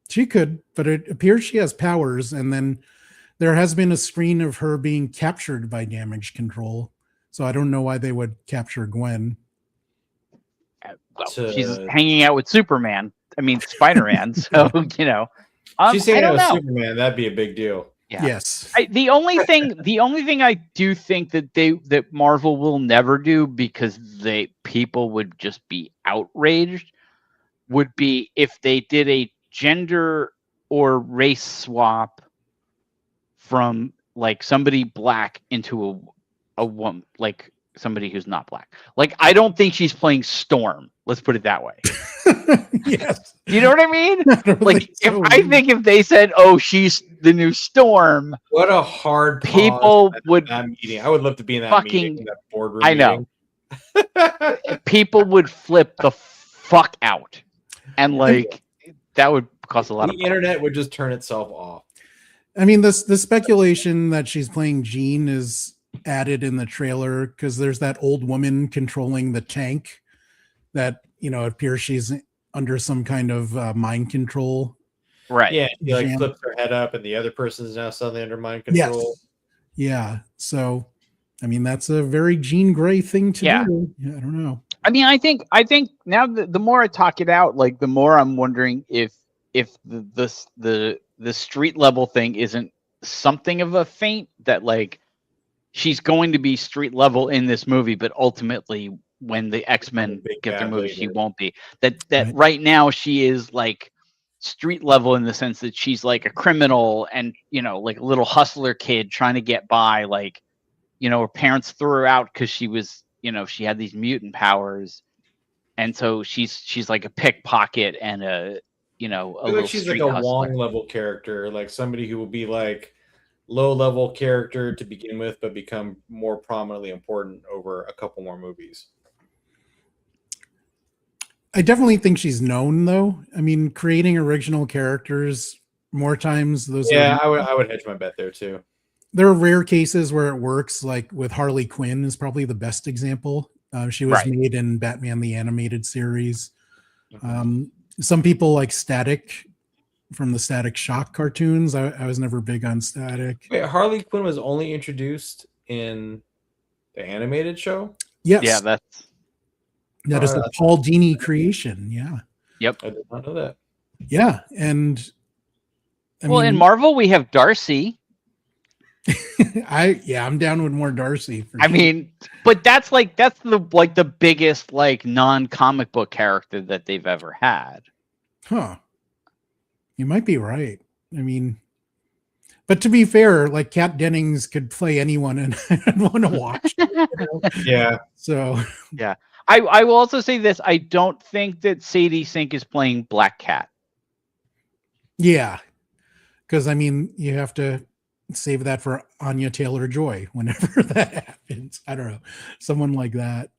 A: She could, but it appears she has powers, and then there has been a screen of her being captured by Damage Control. So I don't know why they would capture Gwen.
C: Well, she's hanging out with Superman. I mean, Spider-Man. So,
B: she's hanging out with Superman. That'd be a big deal.
C: Yeah.
A: Yes.
C: The only thing I do think that Marvel will never do, because people would just be outraged, would be if they did a gender or race swap from like somebody black into a woman, like somebody who's not black. Like, I don't think she's playing Storm. Let's put it that way.
A: Yes.
C: You know what I mean?
A: I don't
C: Like,
A: think so.
C: I think if they said, "Oh, she's the new Storm,"
B: What a hard pause
C: people
B: at
C: would
B: that meeting. I would love to be in that
C: fucking.
B: meeting, that boardroom
C: I know.
B: meeting.
C: People would flip the fuck out, and like that would cause a lot of
B: The internet would just turn itself off.
A: I mean, the speculation that she's playing Jean is added in the trailer because there's that old woman controlling the tank that, you know, it appears she's under some kind of mind control.
C: Right.
B: Yeah, she like
A: Jam.
B: flips her head up, and the other person is now suddenly under mind control.
A: Yes. Yeah. So, I mean, that's a very Jean Grey thing to do. Yeah, I don't know.
C: I mean, I think now the more I talk it out, like the more I'm wondering if the street level thing isn't something of a feint, that like she's going to be street level in this movie, but ultimately when the X-Men get their movie, she won't be. That right now she is like street level in the sense that she's like a criminal and, you know, like a little hustler kid trying to get by. Like, you know, her parents threw her out because she was, you know, she had these mutant powers, and so she's like a pickpocket and a, you know, a little
B: she's
C: street
B: like a
C: hustler.
B: Wong level character, like somebody who will be like low level character to begin with, but become more prominently important over a couple more movies.
A: I definitely think she's known, though. I mean, creating original characters more times.
B: I would hedge my bet there too.
A: There are rare cases where it works, like with Harley Quinn is probably the best example. She was made in Batman the Animated Series. Some people like Static from the Static Shock cartoons. I was never big on Static.
B: Wait, Harley Quinn was only introduced in the animated show?
A: Yes.
C: Yeah,
A: that is a Paul Dini creation. Yeah.
C: Yep.
B: I did not know that.
A: Yeah, and
C: I mean, in Marvel we have Darcy.
A: I'm down with more Darcy.
C: I mean, but that's the biggest like non-comic book character that they've ever had.
A: Huh. You might be right. I mean, but to be fair, like Kat Dennings could play anyone and I'd want to watch. You know?
B: Yeah.
A: So
C: yeah. I will also say this. I don't think that Sadie Sink is playing Black Cat.
A: Yeah. Because I mean, you have to save that for Anya Taylor-Joy whenever that happens. I don't know. Someone like that.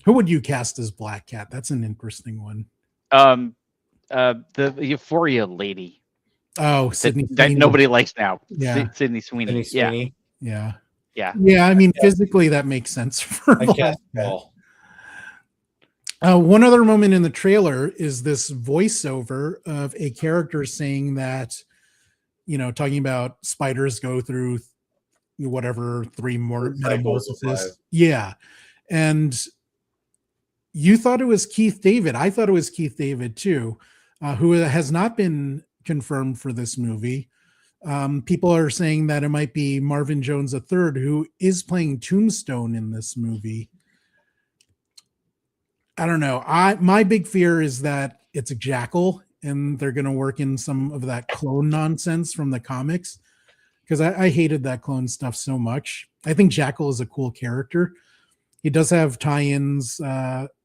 A: Who would you cast as Black Cat? That's an interesting one.
C: The Euphoria lady.
A: Oh, Sydney
C: that nobody likes now.
A: Yeah.
C: Sydney Sweeney.
A: Yeah.
C: Yeah.
A: I mean, physically that makes sense for
B: I
A: Black
B: cast
A: Cat.
B: Paul.
A: One other moment in the trailer is this voiceover of a character saying that, you know, talking about spiders go through whatever 3 more metamorphoses. Yeah. And you thought it was Keith David. I thought it was Keith David too, who has not been confirmed for this movie. People are saying that it might be Marvin Jones III, who is playing Tombstone in this movie. I don't know. My big fear is that it's a Jackal and they're going to work in some of that clone nonsense from the comics, because I hated that clone stuff so much. I think Jackal is a cool character. He does have tie-ins.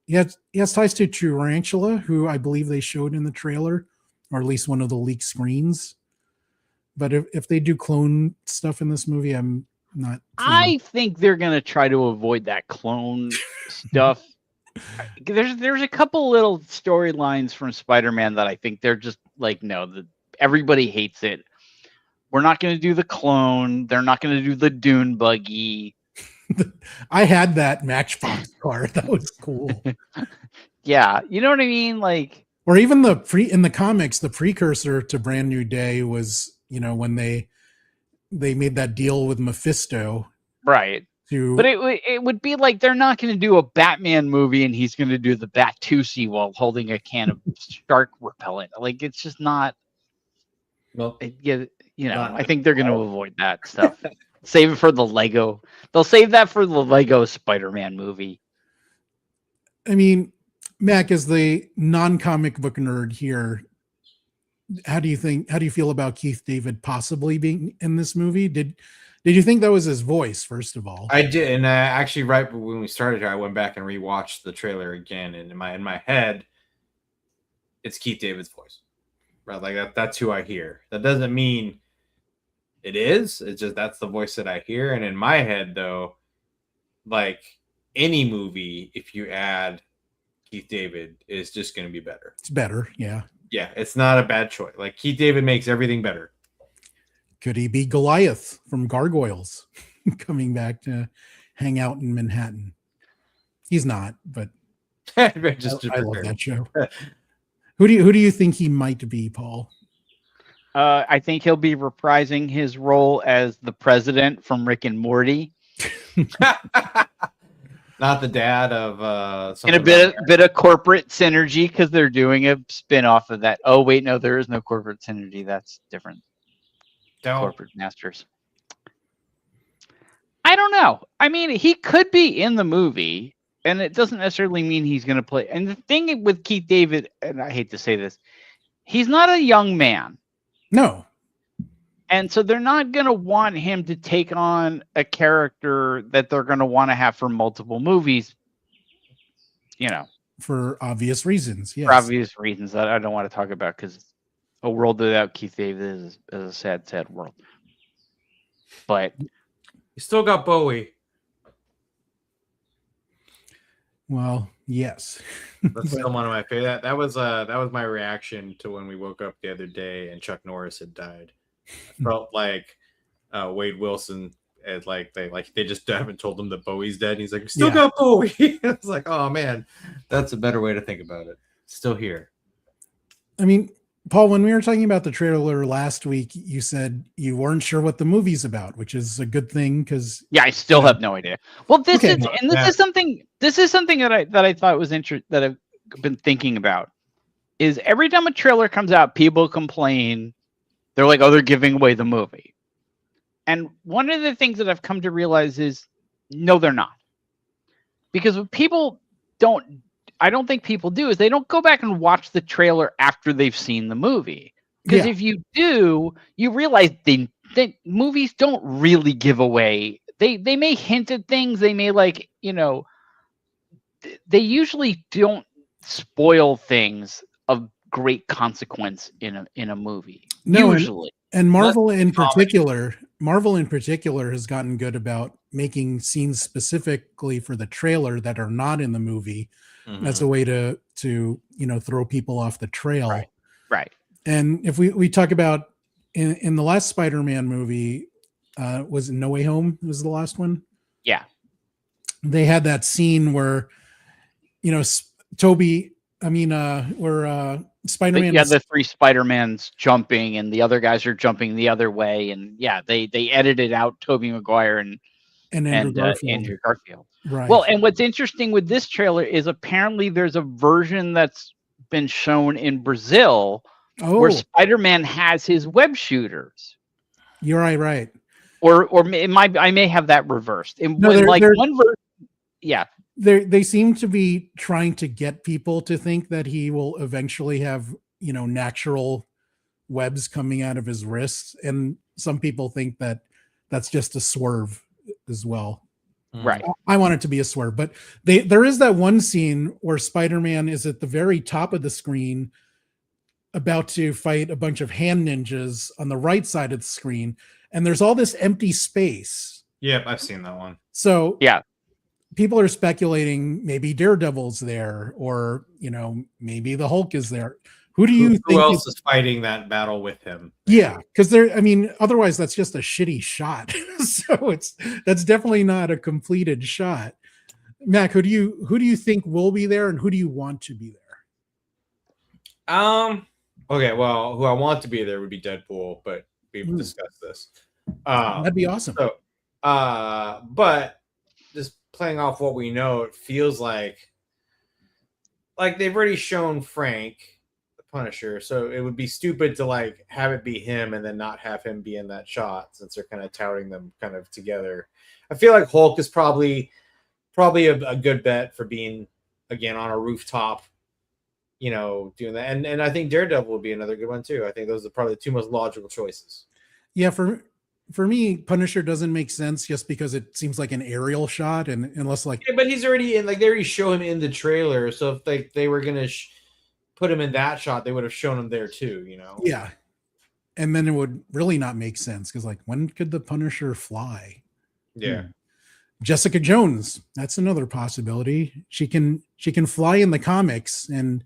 A: He has ties to Tarantula, who I believe they showed in the trailer, or at least one of the leaked screens. But if they do clone stuff in this movie, I'm not.
C: I think they're going to try to avoid that clone stuff. There's a couple little storylines from Spider-Man that I think they're just like, no, everybody hates it. We're not going to do the clone. They're not going to do the dune buggy.
A: I had that Matchbox car. That was cool.
C: Yeah, you know what I mean? Like,
A: or even in the comics, the precursor to Brand New Day was, you know, when they made that deal with Mephisto.
C: Right. But it would be like they're not going to do a Batman movie and he's going to do the Bat-Tusi while holding a can of shark repellent. Like, it's just not.
B: Well,
C: you know, I think they're going to avoid that stuff. Save it for the Lego. They'll save that for the Lego Spider-Man movie.
A: I mean, Mac, as the non-comic book nerd here, how do you feel about Keith David possibly being in this movie? Did you think that was his voice, first of all?
B: I did, and actually, right when we started here, I went back and rewatched the trailer again, and in my head, it's Keith David's voice, right? Like that's who I hear. That doesn't mean it is. It's just that's the voice that I hear. And in my head, though, like any movie, if you add Keith David, is just going to be better.
A: It's better, yeah.
B: Yeah, it's not a bad choice. Like Keith David makes everything better.
A: Could he be Goliath from Gargoyles coming back to hang out in Manhattan? He's not, but I love that show. Who do you think he might be, Paul?
C: I think he'll be reprising his role as the president from Rick and Morty.
B: Not the dad of
C: and a bit of corporate synergy, because they're doing a spin-off of that. Oh wait, no, there is no corporate synergy. That's different. Corporate masters. I don't know. I mean, he could be in the movie, and it doesn't necessarily mean he's going to play. And the thing with Keith David, and I hate to say this, he's not a young man.
A: No.
C: And so they're not going to want him to take on a character that they're going to want to have for multiple movies, you know.
A: For obvious reasons, yes.
C: For obvious reasons that I don't want to talk about, because a world without Keith David is a sad, sad world. But
B: you still got Bowie.
A: Well, yes.
B: That's still one of my favorite. That was my reaction to when we woke up the other day and Chuck Norris had died. I felt like Wade Wilson as like they just haven't told him that Bowie's dead. And he's like, still got Bowie. It's like, oh man, that's a better way to think about it. Still here.
A: I mean, Paul, when we were talking about the trailer last week, you said you weren't sure what the movie's about, which is a good thing because
C: I still have no idea. Well, this is something that I thought was interesting, that I've been thinking about, is every time a trailer comes out, people complain. They're like, oh, they're giving away the movie. And one of the things that I've come to realize is, no, they're not. Because what people I don't think people do, is they don't go back and watch the trailer after they've seen the movie. Because if you do, you realize that movies don't really give away. They may hint at things. They may they usually don't spoil things of great consequence in a movie.
A: No,
C: usually.
A: And Marvel in particular has gotten good about making scenes specifically for the trailer that are not in the movie. Mm-hmm. As a way to throw people off the trail.
C: Right.
A: And if we talk about in the last Spider-Man movie, was it No Way Home? Was the last one?
C: Yeah.
A: They had that scene where, where Spider-Man.
C: The three Spider-Mans jumping and the other guys are jumping the other way. And they edited out Tobey Maguire and Andrew Garfield.
A: Right.
C: Well, and what's interesting with this trailer is apparently there's a version that's been shown in Brazil where Spider-Man has his web shooters.
A: You're right.
C: Or I may have that reversed. And
A: no,
C: one version,
A: they seem to be trying to get people to think that he will eventually have natural webs coming out of his wrists, and some people think that that's just a swerve as well.
C: Right.
A: I want it to be a swerve, but there is that one scene where Spider-Man is at the very top of the screen about to fight a bunch of hand ninjas on the right side of the screen, and there's all this empty space.
B: Yep, I've seen that one.
A: So people are speculating maybe Daredevil's there, or maybe the Hulk is there. Who think
B: else is fighting that battle with him?
A: Yeah, because otherwise that's just a shitty shot. So that's definitely not a completed shot. Mac, who do you think will be there, and who do you want to be there?
B: Okay, well, who I want to be there would be Deadpool, but we've discussed this.
A: That'd be awesome.
B: So, but just playing off what we know, it feels like they've already shown Frank Punisher, so it would be stupid to have it be him and then not have him be in that shot, since they're kind of touting them kind of together. I feel like Hulk is probably a good bet for being again on a rooftop, doing that, and I think Daredevil would be another good one too. I think those are probably the two most logical choices.
A: Yeah, for me, Punisher doesn't make sense just because it seems like an aerial shot, and unless but
B: he's already in. They already show him in the trailer, so if they were gonna put him in that shot, they would have shown him there too, you know?
A: Yeah. And then it would really not make sense because, like, when could the Punisher fly?
B: Yeah.
A: Jessica Jones, that's another possibility. She can fly in the comics, and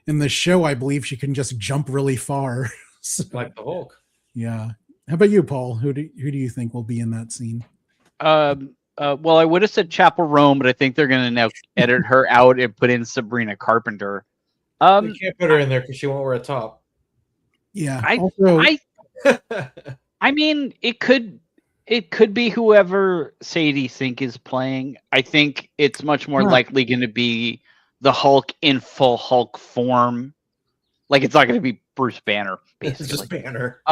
A: in the show, I believe she can just jump really far. So,
B: Like the Hulk.
A: yeah. How about you, Paul? Who do you think will be in that scene?
C: Well, I would have said Chapel Rome, but I think they're going to now edit her out and put in Sabrina Carpenter.
B: You can't put her in there because she won't wear a top.
A: Yeah.
C: I mean, it could be whoever Sadie Sink is playing. I think it's much more likely going to be the Hulk in full Hulk form. Like, it's not going to be Bruce Banner, basically.
B: It's just Banner.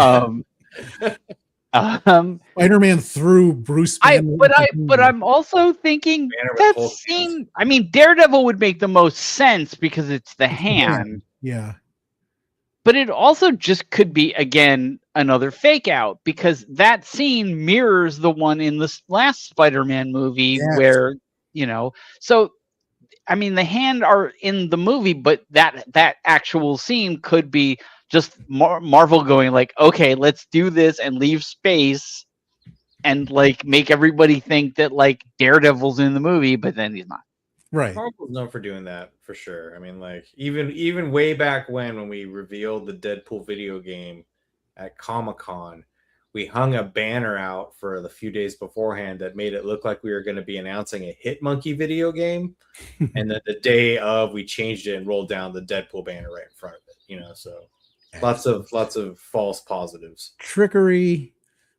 A: Spider-Man through Bruce Banner.
C: But I'm also thinking that scene. I mean, Daredevil would make the most sense because it's the hand.
A: Yeah.
C: But it also just could be, again, another fake out, because that scene mirrors the one in the last Spider-Man movie where, you know, so I mean, the hand are in the movie, but that actual scene could be just Marvel going like, okay, let's do this and leave space and like make everybody think that like Daredevil's in the movie, but then he's not.
A: Right.
B: Marvel's known for doing that for sure. I mean, like even way back when we revealed the Deadpool video game at Comic-Con, we hung a banner out for the few days beforehand that made it look like we were going to be announcing a Hitmonkey video game, and then the day of, we changed it and rolled down the Deadpool banner right in front of it. You know, so lots of false positives,
A: trickery.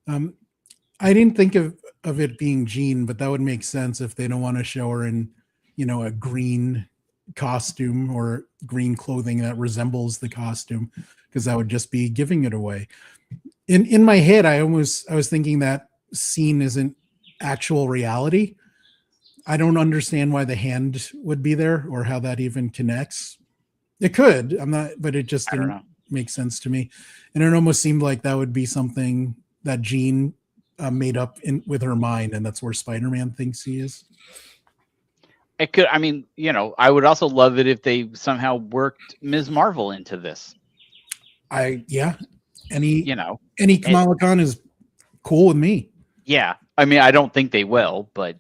A: I didn't think of it being Jean, but that would make sense if they don't want to show her in, you know, a green costume or green clothing that resembles the costume, because that would just be giving it away. In my head, I was thinking that scene isn't actual reality. I don't understand why the hand would be there or how that even connects. It could, but it just didn't make sense to me. And it almost seemed like that would be something that Jean made up with her mind, and that's where Spider-Man thinks he is.
C: It could. I mean, you know, I would also love it if they somehow worked Ms. Marvel into this. Any Kamala Khan is cool with me. Yeah, I mean, I don't think they will, but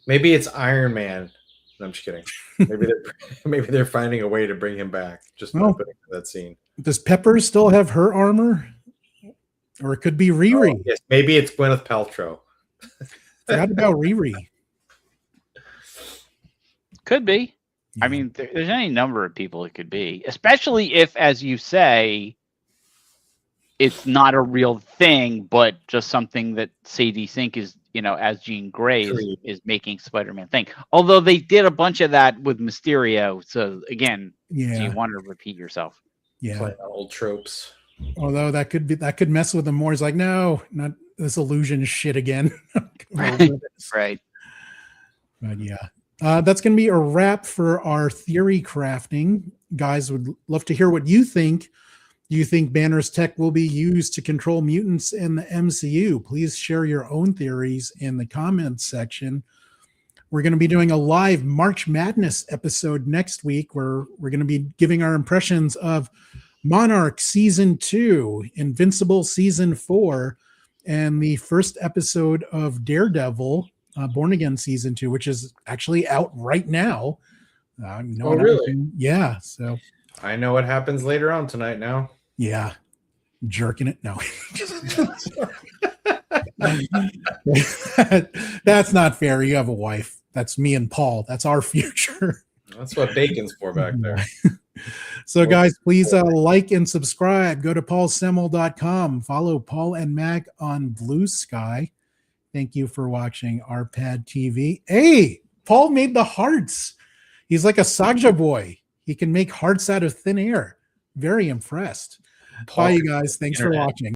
B: maybe it's Iron Man. No, I'm just kidding. Maybe they're finding a way to bring him back. Just putting that scene.
A: Does Pepper still have her armor, or it could be Riri?
B: Oh, yes, maybe it's Gwyneth Paltrow.
A: Forgot about Riri.
C: Could be. Yeah. I mean, there's any number of people it could be, especially if, as you say, it's not a real thing, but just something that Sadie Sink is, you know, as Jean Grey is making Spider-Man thing. Although they did a bunch of that with Mysterio. So again, do you want to repeat yourself?
A: Yeah.
B: Like old tropes.
A: Although that could mess with them more. It's like, no, not this illusion shit again.
C: Right.
A: But yeah. That's going to be a wrap for our theory crafting. Guys, would love to hear what you think. Do you think Banner's tech will be used to control mutants in the MCU? Please share your own theories in the comments section. We're going to be doing a live March Madness episode next week where we're going to be giving our impressions of Monarch Season 2, Invincible Season 4, and the first episode of Daredevil, Born Again Season 2, which is actually out right now.
B: Really?
A: Yeah. So
B: I know what happens later on tonight now.
A: Yeah. Jerking it. No. That's not fair. You have a wife. That's me and Paul. That's our future.
B: That's what bacon's for back there.
A: So guys, please like and subscribe. Go to paulsemel.com. Follow Paul and Mag on Blue Sky. Thank you for watching RPadTV. Hey, Paul made the hearts. He's like a Saga boy. He can make hearts out of thin air. Very impressed. Bye, you guys. Thanks for watching.